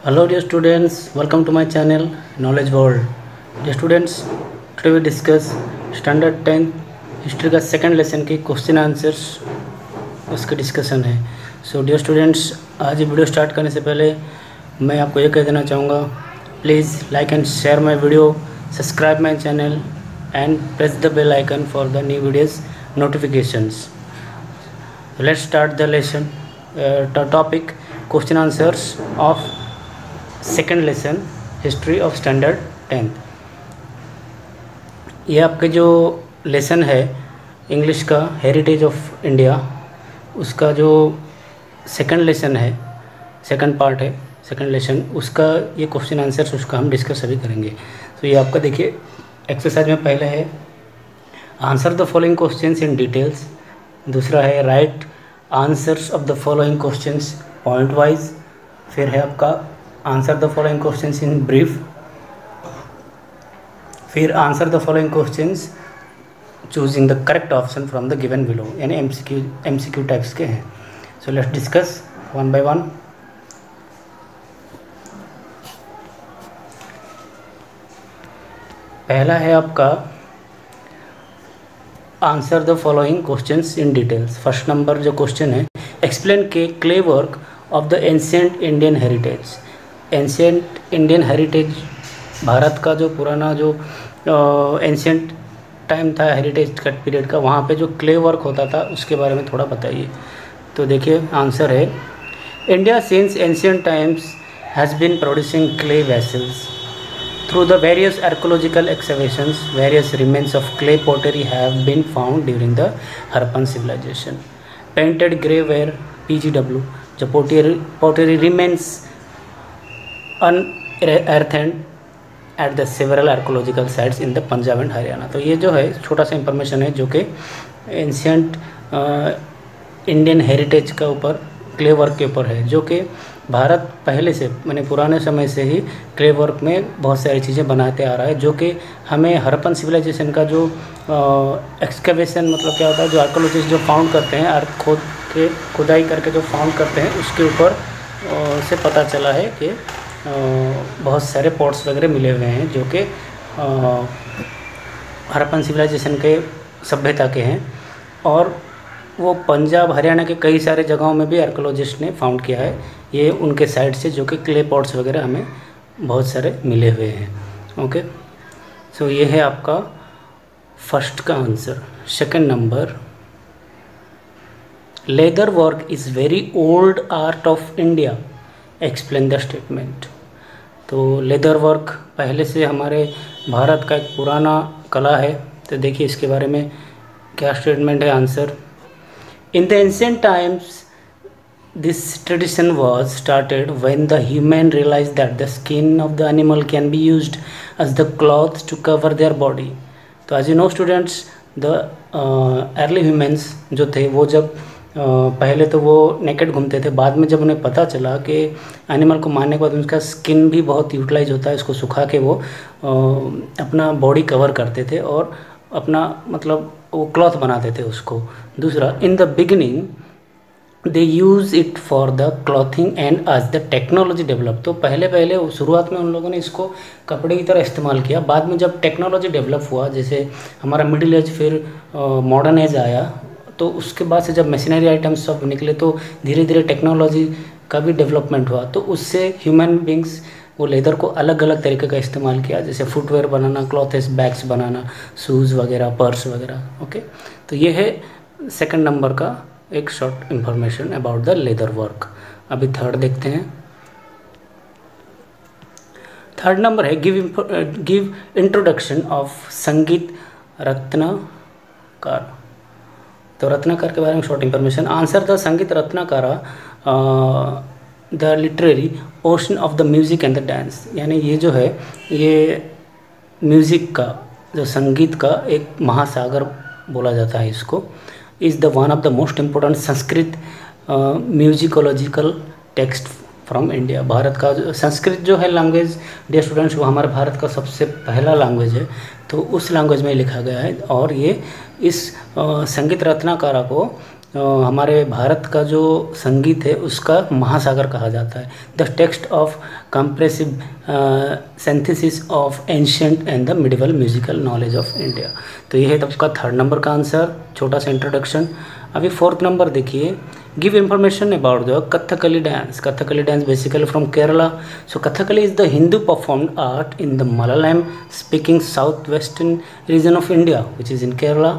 Hello dear students, welcome to my channel Knowledge World. Dear students, today we discuss Standard 10 history का second lesson की question answers उसका discussion है. So dear students, आज ये video start करने से पहले मैं आपको ये कह देना चाहूँगा, please like and share my video, subscribe my channel and press the bell icon for the new videos notifications. Let's start the lesson. Topic question answers of second lesson history of standard 10th. ये आपके जो lesson है English का heritage of India, उसका जो second lesson है, second part है second lesson, उसका ये क्वेश्चन आंसर्स उसका हम डिस्कस अभी करेंगे. तो ये आपका देखिए एक्सरसाइज में पहले है answer the following questions in details, दूसरा है right answers of the following questions point wise, फिर है आपका answer the following questions in brief, फिर answer the following questions choosing the correct option from the given below, यानी MCQ types के हैं. So let's discuss one by one. पहला है आपका answer the following questions in details. First number जो question है, explain के clay work of the ancient Indian heritage. Ancient Indian heritage, Bharat का जो पुराना जो एंशिएंट टाइम था हेरिटेज का पीरियड का, वहाँ पे जो क्ले वर्क होता था उसके बारे में थोड़ा बताइए. तो देखिए आंसर है, India since ancient times has been producing clay vessels. Through the various archaeological excavations, various remains of clay pottery have been found during the Harappan civilization. Painted grey ware (PGW) जो pottery remains unearthed at the several archaeological sites in the Punjab and Haryana. तो ये जो है छोटा सा information है जो कि एंशिएंट इंडियन हेरिटेज का ऊपर क्ले वर्क के ऊपर है, जो कि भारत पहले से मैंने पुराने समय से ही क्ले वर्क में बहुत सारी चीज़ें बनाते आ रहा है, जो कि हमें हरप्पन सिविलाइजेशन का जो एक्सकेवेशन मतलब क्या होता है, जो आर्कोलॉजिस्ट जो फाउंड करते हैं, खोद के खुदाई करके जो फाउंड करते हैं उसके ऊपर से पता चला है कि बहुत सारे पॉट्स वगैरह मिले हुए हैं जो कि हरप्पन सिविलाइजेशन के सभ्यता के हैं. और वो पंजाब हरियाणा के कई सारे जगहों में भी आर्कोलॉजिस्ट ने फाउंड किया है ये उनके साइड से, जो कि क्ले पॉट्स वगैरह हमें बहुत सारे मिले हुए हैं. ओके, सो ये है आपका फर्स्ट का answer. Second number, leather work is very old art of India, explain the statement. तो लेदर वर्क पहले से हमारे भारत का एक पुराना कला है, तो देखिए इसके बारे में क्या स्टेटमेंट है. Answer, in the ancient times this tradition was started when the human realized that the skin of the animal can be used as the cloth to cover their body. तो as you know students, the early humans जो थे वो जब पहले तो वो naked घूमते थे, बाद में जब उन्हें पता चला कि एनिमल को मारने के बाद उनका स्किन भी बहुत यूटिलाइज होता है, इसको सुखा के वो अपना बॉडी कवर करते थे और अपना मतलब वो क्लॉथ बनाते थे उसको. दूसरा, in the beginning they use it for the clothing and आज द टेक्नोलॉजी डेवलप. तो पहले शुरुआत में उन लोगों ने इसको कपड़े की तरह इस्तेमाल किया. बाद में जब टेक्नोलॉजी डेवलप हुआ, जैसे हमारा मिडिल एज फिर मॉडर्न एज आया, तो उसके बाद से जब मशीनरी आइटम्स सब निकले तो धीरे धीरे टेक्नोलॉजी का भी डेवलपमेंट हुआ. तो उससे ह्यूमन बींग्स वो लेदर को अलग अलग तरीके का इस्तेमाल किया, जैसे फुटवेयर बनाना, क्लॉथेस बैग्स बनाना, शूज़ वगैरह, पर्स वगैरह. ओके, तो ये है सेकंड नंबर का एक short information about the leather work. अभी थर्ड देखते हैं. थर्ड नंबर है गिव इंट्रोडक्शन ऑफ संगीत रत्नाकर. तो रत्नाकर के बारे में short information. Answer the Sangeet Ratnakara the literary ocean of the music and the dance. यानी ये जो है ये म्यूज़िक का, जो संगीत का एक महासागर बोला जाता है इसको. Is the one of the most important Sanskrit musicological text from India. Bharat का जो संस्कृत जो है लैंग्वेज, डियर स्टूडेंट्स, वो हमारे भारत का सबसे पहला लैंग्वेज है, तो उस लैंग्वेज में लिखा गया है. और ये इस संगीत रत्नाकारा को हमारे भारत का जो संगीत है उसका महासागर कहा जाता है। The text of compressive synthesis of ancient and the medieval musical knowledge of India. तो ये है आपका थर्ड नंबर का आंसर, छोटा सा इंट्रोडक्शन। अभी फोर्थ नंबर देखिए, give information about the Kathakali dance. Kathakali dance basically from Kerala. So Kathakali is the Hindu performed art in the Malayalam speaking south western region of India which is in Kerala.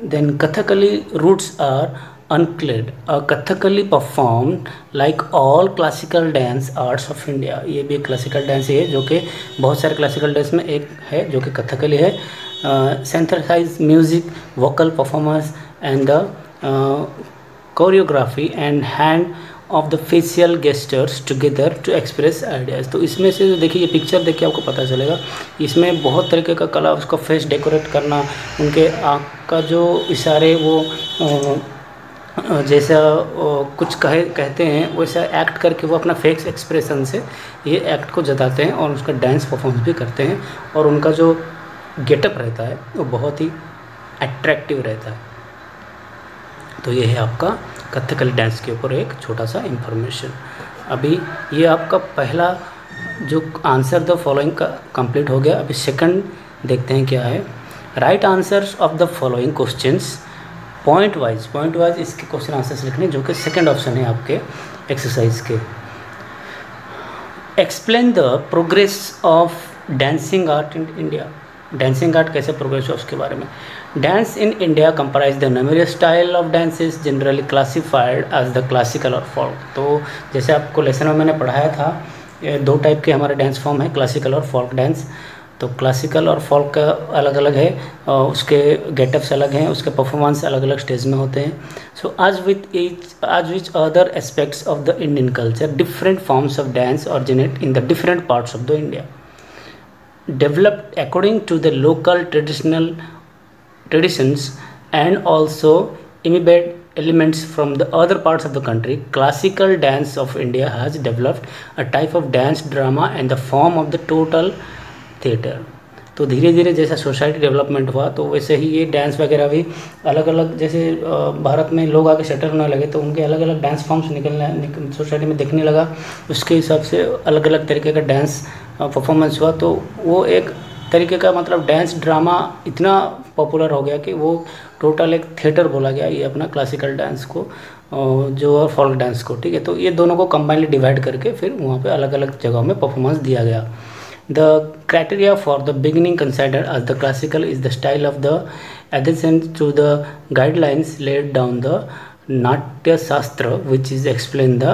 Then Kathakali roots are unclear. Kathakali performed like all classical dance arts of India. ये भी एक classical dance है जो कि बहुत सारे classical dance में एक है जो कि कथकली है। Synthesize music, vocal performance and the choreography and hand of the facial gestures together to express ideas. तो इसमें से देखिए, ये पिक्चर देखिए आपको पता चलेगा, इसमें बहुत तरीके का कला, उसका फेस डेकोरेट करना, उनके आँख का जो इशारे वो जैसा कुछ कहते हैं वैसा एक्ट करके वो अपना फेस एक्सप्रेशन से ये एक्ट को जताते हैं और उसका डांस परफॉर्मेंस भी करते हैं। और उनका जो गेटअप रहता है वो बहुत ही अट्रैक्टिव रहता है। तो ये है आपका कथकली डांस के ऊपर एक छोटा सा इंफॉर्मेशन। अभी ये आपका पहला जो आंसर द फॉलोइंग का कंप्लीट हो गया। अभी सेकंड देखते हैं क्या है। Right answers of the following questions point wise इसके क्वेश्चन आंसर्स लिखने, जो कि सेकंड ऑप्शन है आपके एक्सरसाइज के। Explain the progress of dancing art in India. Dancing art कैसे प्रोग्रेस है उसके बारे में। Dance in India comprise the numerous style of dances generally classified as the classical और फोल्क। तो जैसे आपको लेसन में मैंने पढ़ाया था, ये दो टाइप के हमारे डांस फॉर्म है, क्लासिकल और फोल्क डांस। तो क्लासिकल और फोल्क का अलग अलग है, उसके गेटअप्स अलग हैं, उसके परफॉर्मेंस अलग अलग स्टेज में होते हैं। सो आज which other aspects of the Indian culture different forms of dance originate in the different parts of the India, developed according to the local traditions and also imbibed elements from the other parts of the country. Classical dance of India has developed a type of dance drama and the form of the total theatre. तो धीरे धीरे जैसा society development हुआ तो वैसे ही ये dance वगैरह भी अलग अलग, जैसे भारत में लोग आके सेटल होने लगे तो उनके अलग अलग डांस फॉर्म्स निकलने सोसाइटी में दिखने लगा। उसके हिसाब से अलग अलग तरीके का डांस परफॉर्मेंस हुआ। तो वो एक तरीके का मतलब डांस ड्रामा इतना पॉपुलर हो गया कि वो टोटल एक थिएटर बोला गया ये अपना क्लासिकल डांस को जो और फोल्क डांस को। ठीक है, तो ये दोनों को कंबाइनली डिवाइड करके फिर वहाँ पे अलग अलग जगहों में परफॉर्मेंस दिया गया। The criteria for the beginning considered as the classical is the style of the adjacent to the guidelines laid down the नाट्य शास्त्र which is explain the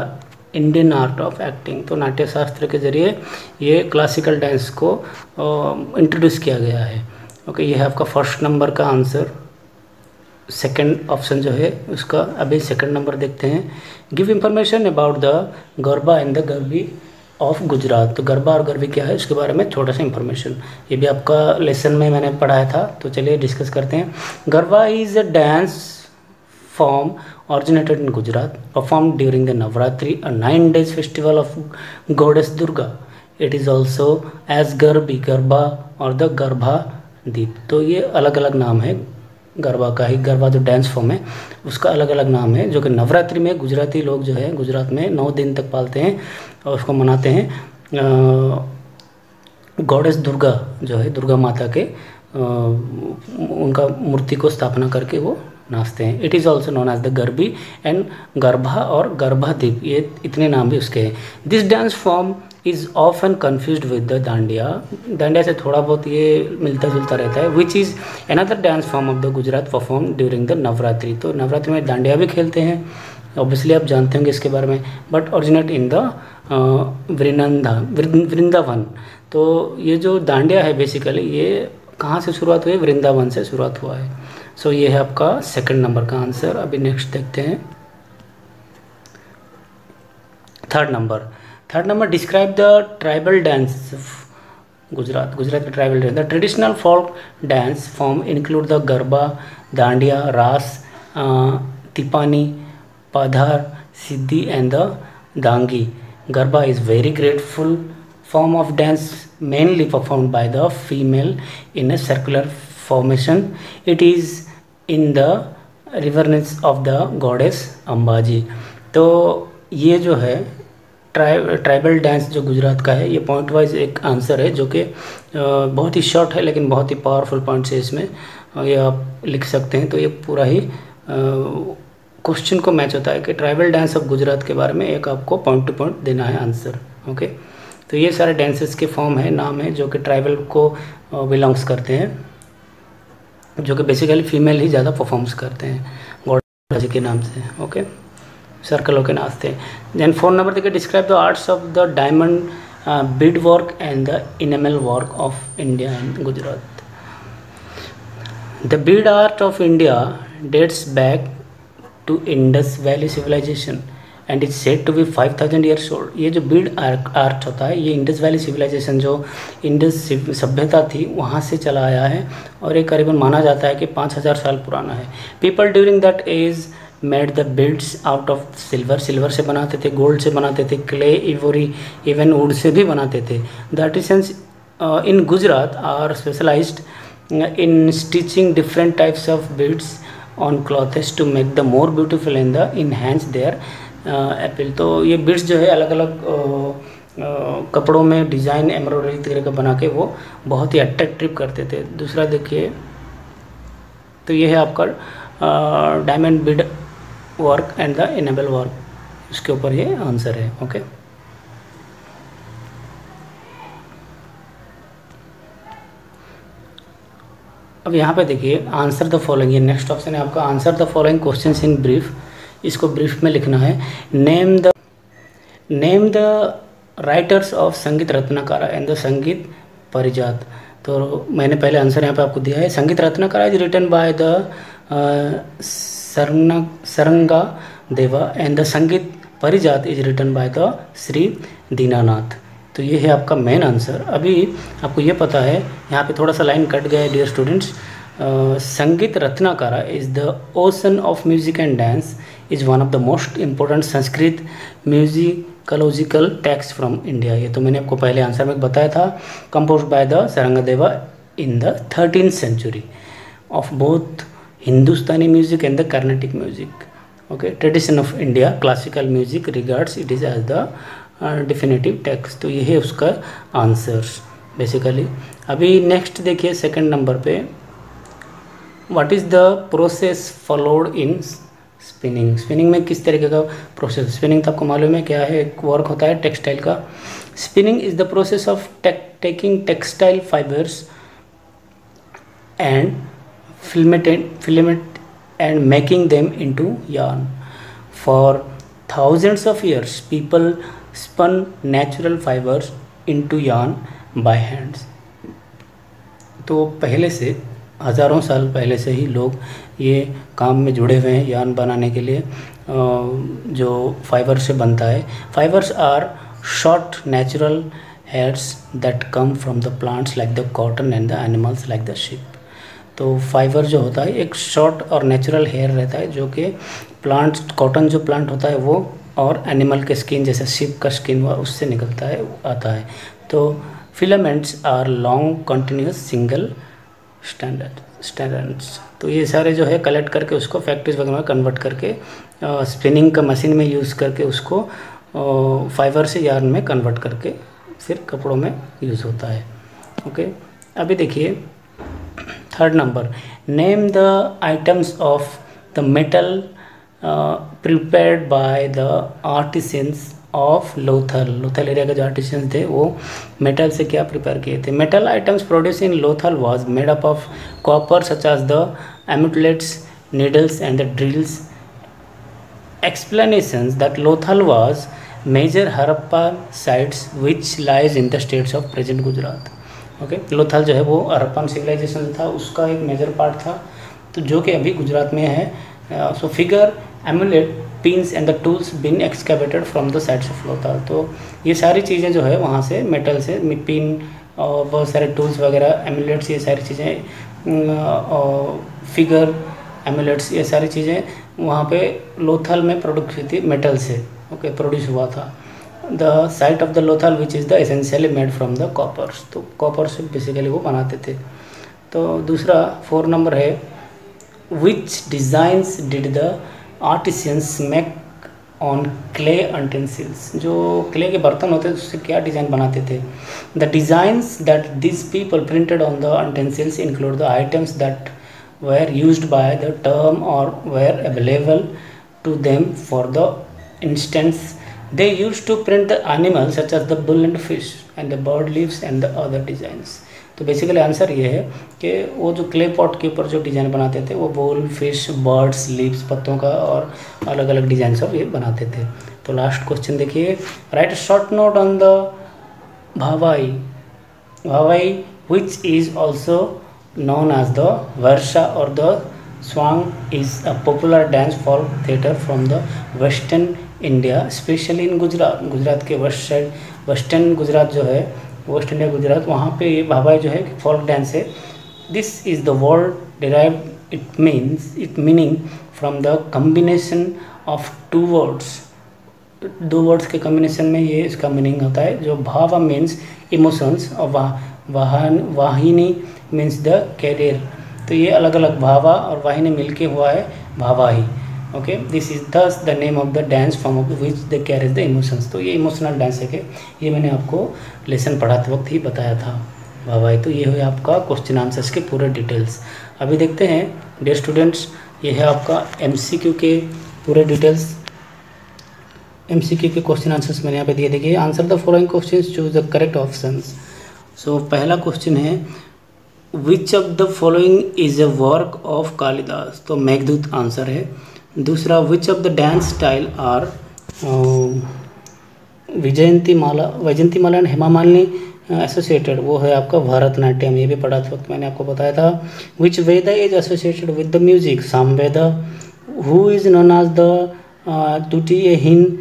Indian art of acting. तो नाट्य शास्त्र के जरिए ये क्लासिकल डांस को introduce किया गया है। ओके, ये है आपका फर्स्ट नंबर का आंसर। सेकंड ऑप्शन जो है उसका अभी सेकंड नंबर देखते हैं। Give information about the garba and the garbi of Gujarat. तो गरबा और गरबी क्या है उसके बारे में छोटा सा इंफॉर्मेशन, ये भी आपका लेसन में मैंने पढ़ाया था। तो चलिए डिस्कस करते हैं। Garba is a dance form originated in Gujarat, performed during the Navratri, a 9 days festival of goddess Durga. It is also as Garbi, Garba और द गरबा दीप। तो ये अलग अलग नाम है गरबा का ही। गरबा जो डांस फॉर्म है उसका अलग अलग नाम है, जो कि नवरात्रि में गुजराती लोग जो है गुजरात में 9 दिन तक पालते हैं और उसको मनाते हैं। गॉडेस दुर्गा जो है, दुर्गा माता के उनका मूर्ति को स्थापना करके वो नाचते हैं। It is also known as the Garbi and Garba और गरबादीप, ये इतने नाम भी उसके हैं। This dance form is often confused with the Dandiya. Dandiya से थोड़ा बहुत ये मिलता जुलता रहता है। Which is another dance form of the Gujarat perform during the Navratri. तो नवरात्रि में डांडिया भी खेलते हैं, ऑब्वियसली आप जानते होंगे इसके बारे में, but originate in the Vrindavan. तो ये जो डांडिया है बेसिकली ये कहाँ से शुरुआत हुई है? वृंदावन से शुरुआत हुआ है। सो ये है आपका सेकंड नंबर का आंसर। अभी नेक्स्ट देखते हैं third number describe the tribal dance Gujarat की tribal dance. The traditional folk dance form include the Garba, Dandiya, Raas, Tippani, Padhar, Siddi and the Dangi. Garba is very grateful form of dance mainly performed by the female in a circular formation. It is in the reverence of the goddess Ambaji. तो ये जो है tribal dance जो गुजरात का है, ये point wise एक answer है जो कि बहुत ही शॉर्ट है लेकिन बहुत ही पावरफुल पॉइंट्स है इसमें, ये आप लिख सकते हैं। तो ये पूरा ही क्वेश्चन को मैच होता है कि ट्राइबल डांस ऑफ गुजरात के बारे में एक आपको पॉइंट टू पॉइंट देना है आंसर। ओके, तो ये सारे डांसेस के फॉर्म है, नाम है जो कि ट्राइबल को बिलोंग्स करते हैं, जो कि बेसिकली फीमेल ही ज़्यादा परफॉर्म्स करते हैं गॉड के नाम से। ओके, सर्कल होके नाचते हैं। देन 4 नंबर देखिए, describe the arts of the diamond bead work and the enamel work of India and Gujarat. The bead art of India dates back to Indus Valley civilization and is said to be 5000 years old. ये जो bead art होता है, ये Indus Valley civilization जो Indus सभ्यता थी वहाँ से चला आया है और ये करीबन माना जाता है कि 5000 साल पुराना है। People during that age made the beads out of silver, silver से बनाते थे, गोल्ड से बनाते थे, clay, ivory, even would say भी बनाते थे। The artisans in Gujarat are specialized in stitching different types of beads on clothes to make the more beautiful and the enhance their appeal. तो ये बीड्स जो है अलग अलग कपड़ों में डिज़ाइन एम्ब्रॉयडरी तरह का बना के वो बहुत ही अट्रैक्टिव करते थे। दूसरा देखिए, तो ये है आपका diamond bead work and the enable work, उसके ऊपर ये आंसर है। ओके, अब यहाँ पे देखिए आंसर द फॉलोइंग, ये नेक्स्ट ऑप्शन है आपका, answer the following questions in brief. इसको ब्रीफ में लिखना है। नेम द राइटर्स ऑफ संगीत रत्नाकारा एंड द संगीत परिजात। तो मैंने पहले आंसर यहाँ पे आपको दिया है। Sangeet Ratnakara is written by the Sharnga Deva and the Sangeet Parijat is written by the Shri Dinanath. तो ये है आपका मेन आंसर। अभी आपको ये पता है, यहाँ पे थोड़ा सा लाइन कट गया है dear students. Sangeet Ratnakara is the ocean of music and dance is one of the most important Sanskrit musicological text from India. ये तो मैंने आपको पहले आंसर में बताया था। Composed by the Sharngadeva in the 13th century of both Hindustani music and the Carnatic music. Okay, tradition of India classical music regards it is as the definitive text. तो ये है उसका आंसर बेसिकली। अभी नेक्स्ट देखिए सेकंड नंबर पे, what is the process followed in spinning. Spinning में किस तरीके का प्रोसेस, स्पिनिंग तो आपको मालूम है क्या है, एक वर्क होता है टेक्सटाइल का। Spinning is the process of taking textile fibres and filament and making them into yarn. For thousands of years people spun natural fibers into yarn by hands. तो पहले से हज़ारों साल पहले से ही लोग ये काम में जुड़े हुए हैं यार्न बनाने के लिए, जो फाइबर से बनता है। Fibres are short natural hairs that come from the plants like the cotton and the animals like the sheep. तो फाइबर जो होता है एक शॉर्ट और नेचुरल हेयर रहता है जो कि प्लांट्स, कॉटन जो प्लांट होता है वो, और एनिमल के स्किन जैसे शिप का स्किन हुआ उससे निकलता है, आता है। तो filaments are long continuous single strands. तो ये सारे जो है कलेक्ट करके उसको फैक्ट्रीज वगैरह में कन्वर्ट करके स्पिनिंग का मशीन में यूज़ करके उसको फाइबर से यार्न में कन्वर्ट करके फिर कपड़ों में यूज़ होता है। ओके, अभी देखिए third number, name the items of the metal prepared by the artisans of Lothal. Lothal area के जो आर्टिसंस थे वो मेटल से क्या प्रिपेयर किए थे। Metal items produce in Lothal was made up of copper such as the amulets, needles and the drills. Explanations that Lothal was major Harappa sites which lies in the states of present Gujarat. Okay, Lothal जो है वो Harappan civilisation था, उसका एक major part था, तो जो कि अभी गुजरात में है। So figure, amulet, pins and the tools been excavated from the sites of Lothal. तो ये सारी चीज़ें जो है वहाँ से मेटल से, पिन और बहुत सारे टूल्स वगैरह, एमुलेट्स, ये सारी चीज़ें, फिगर, एमुलेट्स, ये सारी चीज़ें वहाँ पे लोथल में प्रोड्यूस हुई थी मेटल से। ओके, प्रोड्यूस हुआ था। The site of the Lothal which is the essentially made from the coppers. तो कॉपर से बेसिकली वो बनाते थे। तो दूसरा 4 नंबर है, which designs did the artisans make on clay utensils, जो क्ले के बर्तन होते थे उससे क्या डिज़ाइन बनाते थे। The designs that this people printed on the utensils include the items that were used by the term or were available to them. For the instance, they used to print the animals such as the bull and fish and the bird leaves and the other designs. तो basically answer ये है कि वो जो clay pot के ऊपर जो design बनाते थे वो बुल, फिश, बर्ड्स, लीव्स, पत्तों का और अलग अलग डिज़ाइन सब ये बनाते थे। तो लास्ट क्वेश्चन देखिए, write short note on the Bhavai. Bhavai which is also known as the Varsha or the Swang is a popular dance folk theatre from the western India, especially in Gujarat. Gujarat के west side, western Gujarat जो है, waste India Gujarat, वहाँ पे ये भावाई जो है folk dance है। This is the word derive it meaning from the combination of two words. दो वर्ड्स के कम्बिनेशन में ये इसका मीनिंग होता है। जो भावा मीन्स इमोशंस और वाहिनी मीन्स द कैरियर। तो ये अलग अलग भावा और वाहिनी मिलके हुआ है भावाही। ओके, दिस इज दस the name of the dance form of which the carries the emotions. तो ये इमोशनल डांस है कि ये मैंने आपको लेसन पढ़ाते वक्त ही बताया था भावाही। तो ये हुए आपका क्वेश्चन आंसर्स के पूरे डिटेल्स। अभी देखते हैं डियर स्टूडेंट्स, ये है आपका MCQ के पूरे डिटेल्स। MCQ के क्वेश्चन आंसर्स मैंने यहाँ पे दिए। देखिए, answer the following questions, choose the correct options. So पहला क्वेश्चन है, which of the following is a work of Kalidas. तो मेघदूत आंसर है। दूसरा, which of the dance style are Vaijayantimala and Hema Malini associated, वो है आपका भरतनाट्यम। ये भी पढ़ा था वक्त मैंने आपको बताया था। Which Veda is associated with the music, Samaveda. Who is known as the Tuti-e Hind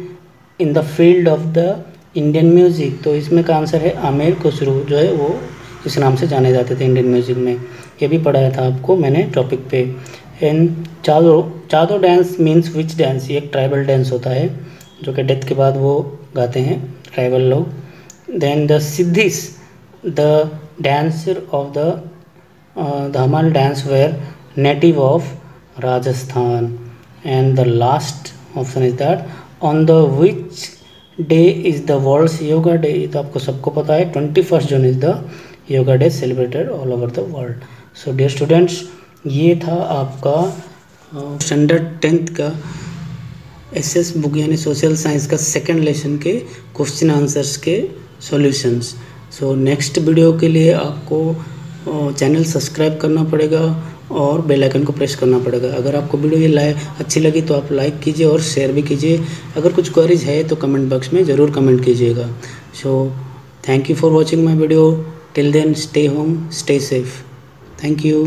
in the field of the Indian music. तो इसमें का आंसर है आमिर खुसरो, जो है वो इस नाम से जाने जाते थे इंडियन म्यूजिक में। ये भी पढ़ाया था आपको मैंने टॉपिक पे। And Chado dance means which dance, ये एक ट्राइबल डांस होता है जो कि डेथ के बाद वो गाते हैं ट्राइबल लोग। Then the Siddis, the dancer of the Dhamal dance were native of Rajasthan. And the last option is that on the which day is the world's yoga day. तो आपको सबको पता है 21 June is the yoga day celebrated all over the world. So dear students, ये था आपका standard 10th का SS book यानी सोशल साइंस का सेकंड लेसन के क्वेश्चन आंसर्स के सॉल्यूशंस। सो नेक्स्ट वीडियो के लिए आपको चैनल सब्सक्राइब करना पड़ेगा और बेल आइकन को प्रेस करना पड़ेगा। अगर आपको वीडियो ये अच्छी लगी तो आप लाइक कीजिए और शेयर भी कीजिए। अगर कुछ क्वेरीज है तो कमेंट बॉक्स में ज़रूर कमेंट कीजिएगा। So thank you for watching my video. Till then, stay home, stay safe. Thank you.